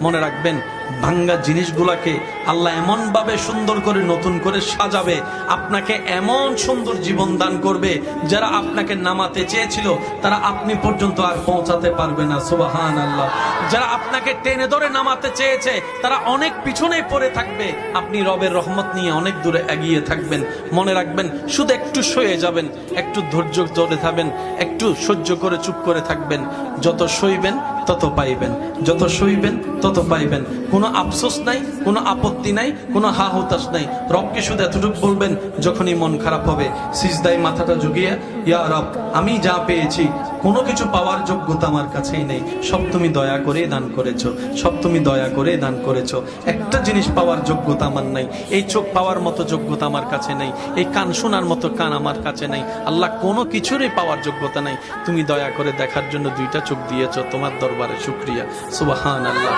মনে রাখবেন ভাঙ্গা জিনিসগুলাকে আল্লাহ এমন ভাবে সুন্দর করে নতুন করে সাজাবে, আপনাকে এমন সুন্দর জীবন দান করবে, যারা আপনাকে নামাতে চেয়েছিল তারা আপনি পর্যন্ত আর পৌঁছাতে পারবে না। সুবহানাল্লাহ। যারা আপনাকে টেনে ধরে নামাতে চেয়েছে তারা অনেক পিছনে পড়ে থাকবে, আপনি রবের রহমত নিয়ে অনেক দূরে এগিয়ে থাকবেন। মনে রাখবেন, শুধু একটু সয়ে যাবেন, একটু ধৈর্য ধরে থাকবেন, একটু সহ্য করে চুপ করে থাকবেন। যত সইবেন তত পাইবেন, যত সইবেন তত পাইবেন। কোনো আফসোস নাই, কোনো আপত্তি নাই, কোনো হা হুতাশ নাই। রবকে শুধু এতটুকু বলবেন যখনই মন খারাপ হবে, সিজদায় মাথাটা ঝুঁকিয়ে, ইয়া রব, আমি যা পেয়েছি কোনো কিছু পাওয়ার যোগ্যতা আমার কাছেই নেই, সব তুমি দয়া করে দান করেছো, সব তুমি দয়া করে দান করেছো। একটা জিনিস পাওয়ার যোগ্যতা আমার নাই, এই চোখ পাওয়ার মতো যোগ্যতা আমার কাছে নেই, এই কান শোনার মতো কান আমার কাছে নেই। আল্লাহ, কোনো কিছুরই পাওয়ার যোগ্যতা নাই, তুমি দয়া করে দেখার জন্য দুইটা চোখ দিয়েছো, তোমার দরবারে শুকরিয়া। সুবহানাল্লাহ।